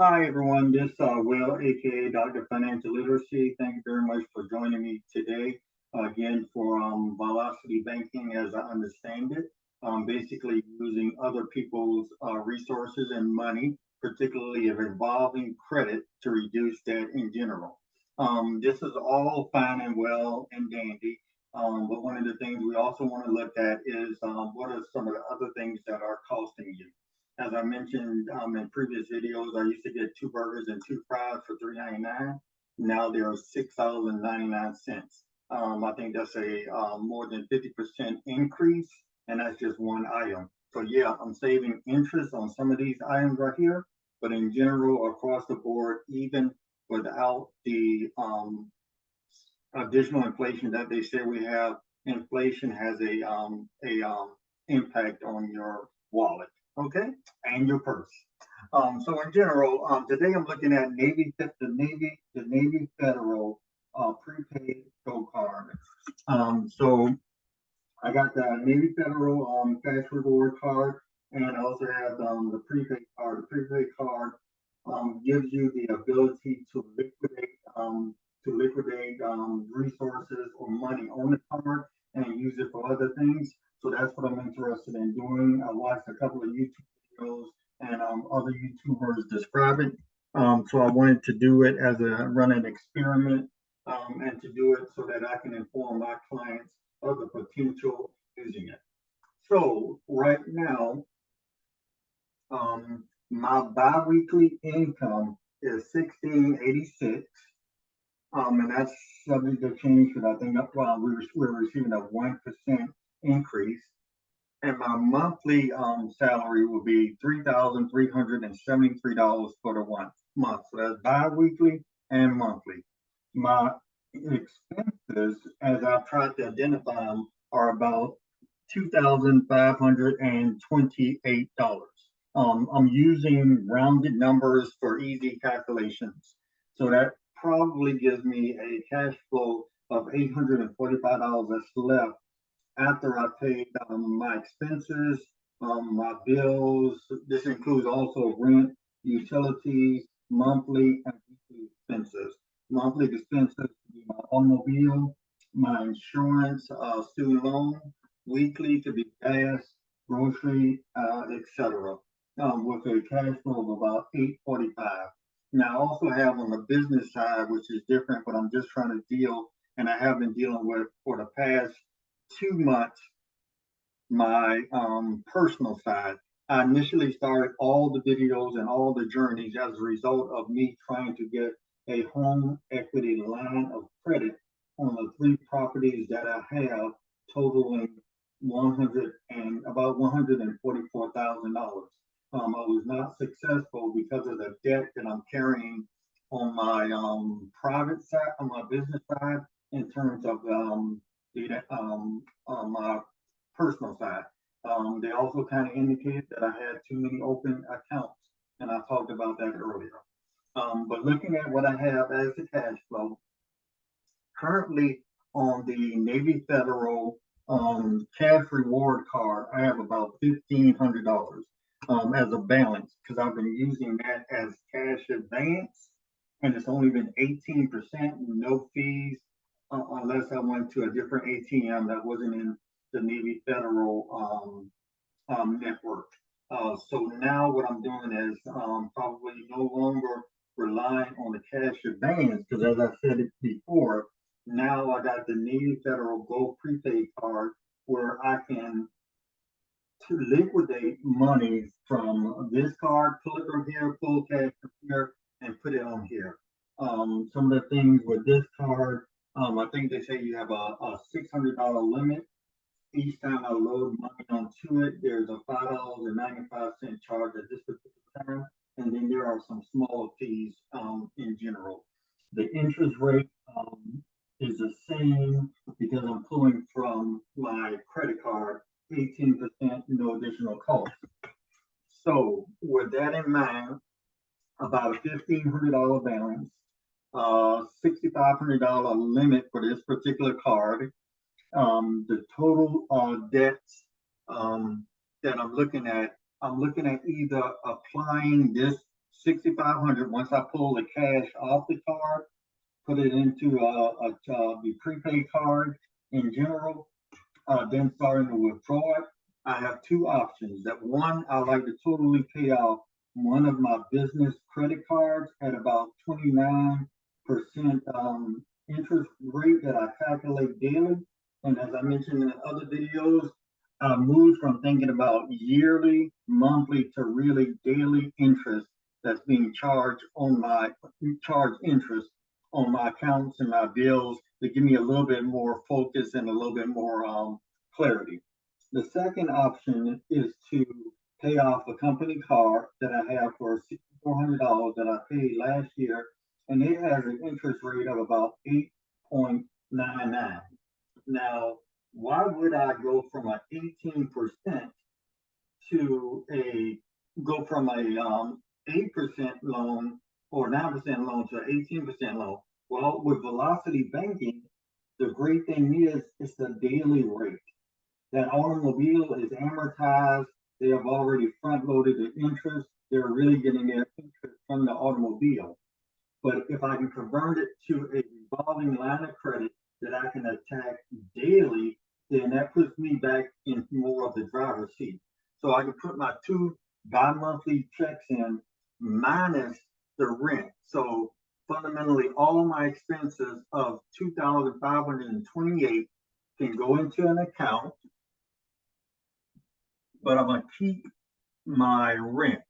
Hi, everyone. This Will, aka Dr. Financial Literacy. Thank you very much for joining me today again for velocity banking as I understand it. Basically, using other people's resources and money, particularly of involving credit, to reduce debt in general. This is all fine and well and dandy. But one of the things we also want to look at is what are some of the other things that are costing you. As I mentioned in previous videos, I used to get two burgers and two fries for $3.99. Now they're $6.99. I think that's a more than 50% increase, and that's just one item. So yeah, I'm saving interest on some of these items right here, but in general, across the board, even without the additional inflation that they say we have, inflation has a impact on your wallet, okay, and your purse. So in general, today I'm looking at the Navy Federal prepaid Go card. So I got the Navy Federal cash reward card, and I also have the prepaid card. The prepaid card gives you the ability to liquidate resources or money on the card and use it for other things. So that's what I'm interested in doing. I watched a couple of YouTube videos and other YouTubers describe it. So I wanted to do it as a run an experiment and to do it so that I can inform my clients of the potential using it. So right now, my biweekly income is 1686, and that's subject to change because I think we're receiving a 1% increase, and my monthly salary will be $3,373 for the 1 month. So that's biweekly and monthly. My expenses, as I've tried to identify them, are about $2,528. I'm using rounded numbers for easy calculations. So that probably gives me a cash flow of $845 that's left after I paid my expenses, my bills. This includes also rent, utilities, monthly and weekly expenses. Monthly expenses could be my automobile, my insurance, student loan. Weekly could be gas, grocery, etc. With a cash flow of about 845. Now I also have on the business side, which is different, but I'm just trying to deal, and I have been dealing with for the past 2 months, my personal side. I initially started all the videos and all the journeys as a result of me trying to get a home equity line of credit on the three properties that I have, totaling 100 and about $144,000. I was not successful because of the debt that I'm carrying on my private side, on my business side, in terms of my personal side. They also kind of indicated that I had too many open accounts, and I talked about that earlier. But looking at what I have as the cash flow, currently on the Navy Federal cash reward card, I have about $1,500 as a balance because I've been using that as cash advance, and it's only been 18%, no fees, unless I went to a different ATM that wasn't in the Navy Federal network. So now what I'm doing is probably no longer relying on the cash advance because, as I said it before, now I got the Navy Federal Gold Prepaid card where I can to liquidate money from this card, pull it from here, pull cash from here, and put it on here. Some of the things with this card, I think they say you have a $600 limit. Each time I load money onto it, there's a $5.95 charge at this particular time, and then there are some small fees in general. The interest rate is the same because I'm pulling from my credit card, 18%, no additional cost. So with that in mind, about a $1,500 balance, $6,500 limit for this particular card. The total debts that I'm looking at either applying this $6,500 once I pull the cash off the card, put it into the prepaid card in general, then starting to withdraw it. I have two options. That one, I like to totally pay off one of my business credit cards at about 29% interest rate that I calculate daily. And as I mentioned in other videos, I moved from thinking about yearly, monthly to really daily interest that's being charged on my interest on my accounts and my bills to give me a little bit more focus and a little bit more clarity. The second option is to pay off a company car that I have for $6,400 that I paid last year, and it has an interest rate of about 8.99. Now, why would I go from an 18% to a 8% loan or 9% loan to an 18% loan? Well, with velocity banking, the great thing is it's the daily rate. That automobile is amortized. They have already front loaded the interest. They're really getting their interest from the automobile. But if I can convert it to a revolving line of credit that I can attack daily, then that puts me back in more of the driver's seat. So I can put my two bi-monthly checks in minus the rent. So fundamentally, all my expenses of $2,528 can go into an account, but I'm gonna keep my rent.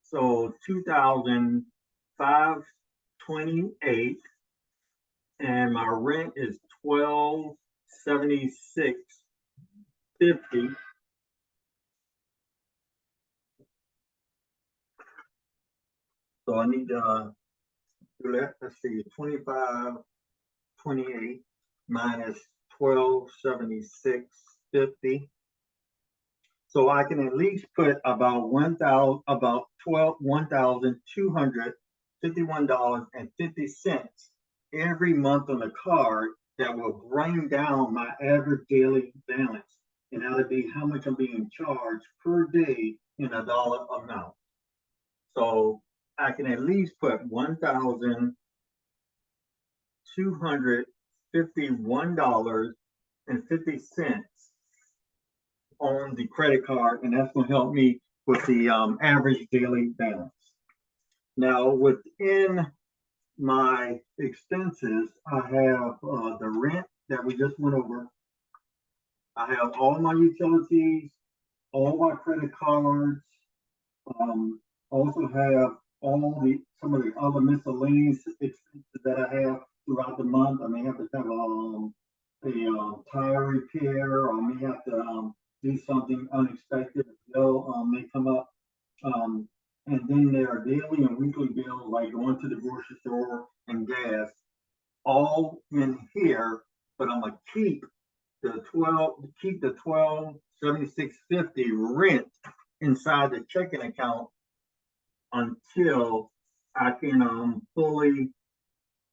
So $2,528, and my rent is $1,276.50. So I need to do that. Let's see, 2528 minus 1276.50. So I can at least put about $1,251.50 every month on the card that will bring down my average daily balance. And that would be how much I'm being charged per day in a dollar amount. So I can at least put $1,251.50 on the credit card, and that's going to help me with the average daily balance. Now, within my expenses, I have the rent that we just went over. I have all my utilities, all my credit cards. Also have some of the other miscellaneous expenses that I have throughout the month. I may have to have a tire repair, or I may have to do something unexpected. A bill may come up. And then there are daily and weekly bills like going to the grocery store and gas, all in here. But I'm gonna keep the $1,276.50 rent inside the checking account until I can fully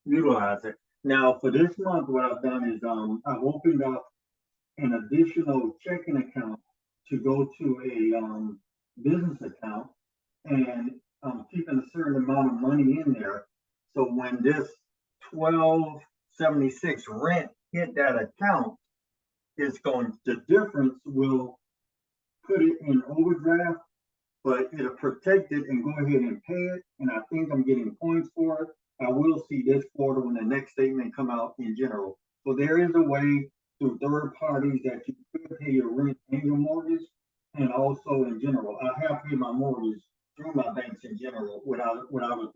utilize it. Now, for this month, what I've done is I've opened up an additional checking account to go to a business account, and keeping a certain amount of money in there. So when this $1,276 rent hit that account, the difference will put it in overdraft, but it'll protect it and go ahead and pay it. And I think I'm getting points for it. I will see this quarter when the next statement come out in general. So there is a way through third parties that you could pay your rent and your mortgage, and also in general. I have paid my mortgage through my banks in general without a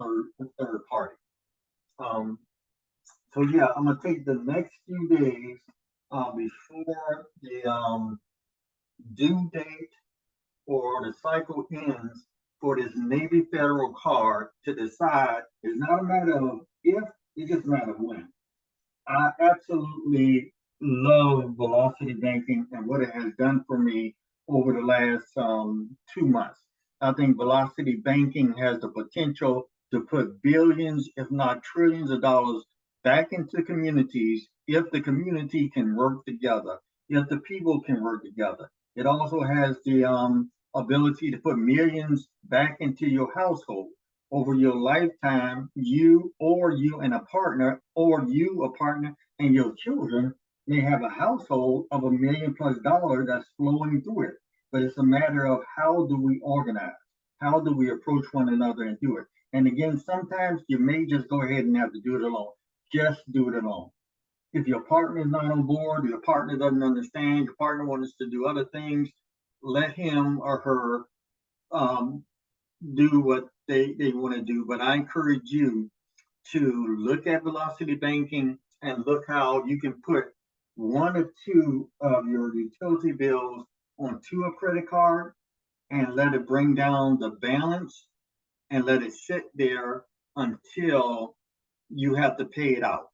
third party. So yeah, I'm gonna take the next few days before the due date or the cycle ends for this Navy Federal card to decide. It's not a matter of if, it's just a matter of when. I absolutely love velocity banking and what it has done for me over the last 2 months. I think velocity banking has the potential to put billions, if not trillions of dollars back into communities if the community can work together, if the people can work together. It also has the ability to put millions back into your household. Over your lifetime, you and a partner, or you, a partner, and your children may have a household of $1 million+ that's flowing through it. But it's a matter of how do we organize? How do we approach one another and do it? And again, sometimes you may just go ahead and have to do it alone. Just do it alone. If your partner is not on board, your partner doesn't understand, your partner wants to do other things, let him or her do what they want to do. But I encourage you to look at velocity banking and look how you can put one or two of your utility bills onto a credit card and let it bring down the balance and let it sit there until you have to pay it out.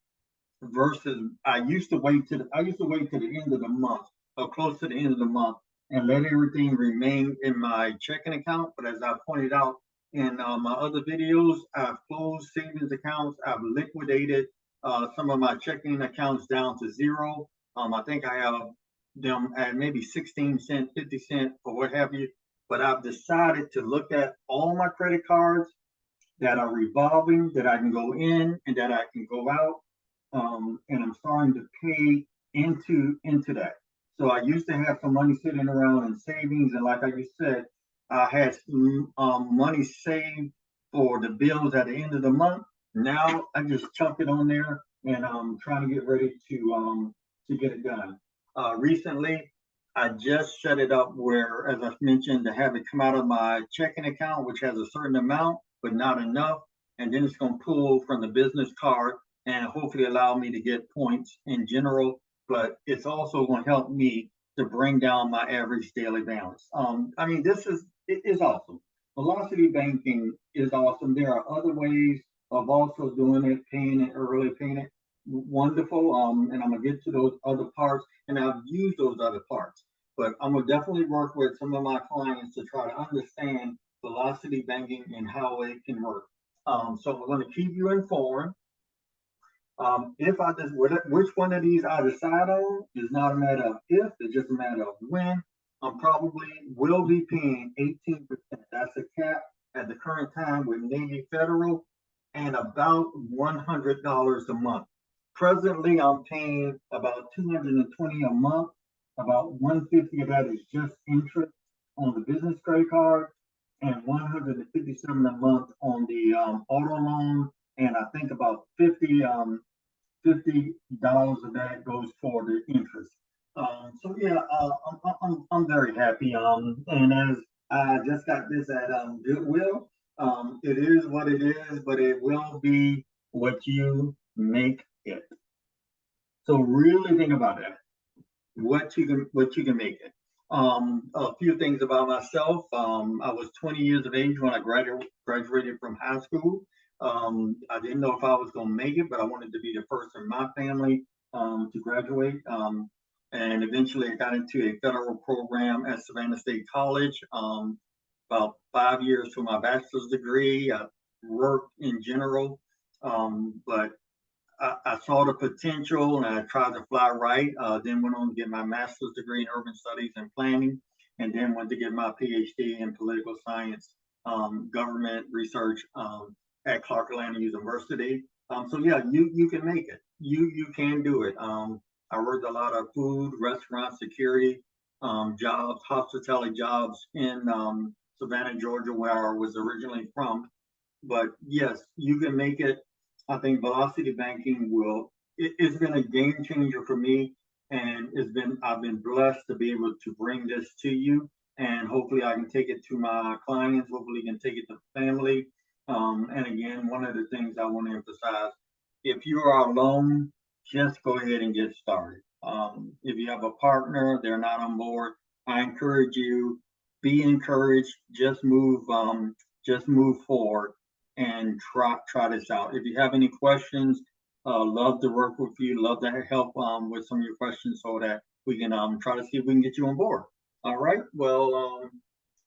Versus I used to wait to the end of the month or close to the end of the month and let everything remain in my checking account. But as I pointed out in my other videos, I've closed savings accounts. I've liquidated some of my checking accounts down to zero. I think I have them at maybe 16 cents, 50 cents, or what have you. But I've decided to look at all my credit cards that are revolving, that I can go in and that I can go out. And I'm starting to pay into that. So I used to have some money sitting around in savings, and like I just said, I had money saved for the bills at the end of the month. Now I just chuck it on there, and I'm trying to get ready to get it done. Recently, I just set it up where, as I mentioned, to have it come out of my checking account, which has a certain amount, but not enough, and then it's going to pull from the business card and hopefully allow me to get points in general, but it's also going to help me to bring down my average daily balance. I mean, it is awesome. Velocity banking is awesome. There are other ways of also doing it, paying it early, paying it wonderful. And I'm gonna get to those other parts, and I've used those other parts, but I'm gonna definitely work with some of my clients to try to understand velocity banking and how it can work. So we're going to keep you informed. If I just which one of these I decide on is not a matter of if, it's just a matter of when. I'm probably will be paying 18%. That's a cap at the current time with Navy Federal, and about $100 a month. Presently, I'm paying about $220 a month. About $150 of that is just interest on the business credit card, and $157 a month on the auto loan, and I think about $50 of that goes for the interest. So yeah, I'm very happy. And as I just got this at Goodwill, it is what it is, but it will be what you make it. So really think about that. What you can make it. A few things about myself. I was 20 years of age when I graduated from high school. I didn't know if I was going to make it, but I wanted to be the first in my family to graduate. And eventually I got into a federal program at Savannah State College, about 5 years for my bachelor's degree. I worked in general, but I saw the potential and I tried to fly right. Then went on to get my master's degree in urban studies and planning, and then went to get my PhD in political science, government research at Clark Atlanta University. So yeah, you can make it. You can do it. I worked a lot of food, restaurant, security jobs, hospitality jobs in Savannah, Georgia, where I was originally from. But yes, you can make it. I think velocity banking it's been a game changer for me, and I've been blessed to be able to bring this to you, and hopefully I can take it to my clients, hopefully I can take it to family. And again, one of the things I want to emphasize, if you are alone, just go ahead and get started. If you have a partner, they're not on board, I encourage you, be encouraged, just move forward and try this out. If you have any questions, love to work with you, love to help with some of your questions so that we can try to see if we can get you on board. All right. Well,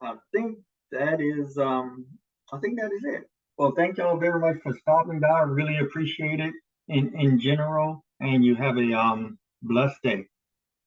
I think that is it. Well, thank y'all very much for stopping by. I really appreciate it in general, and you have a blessed day.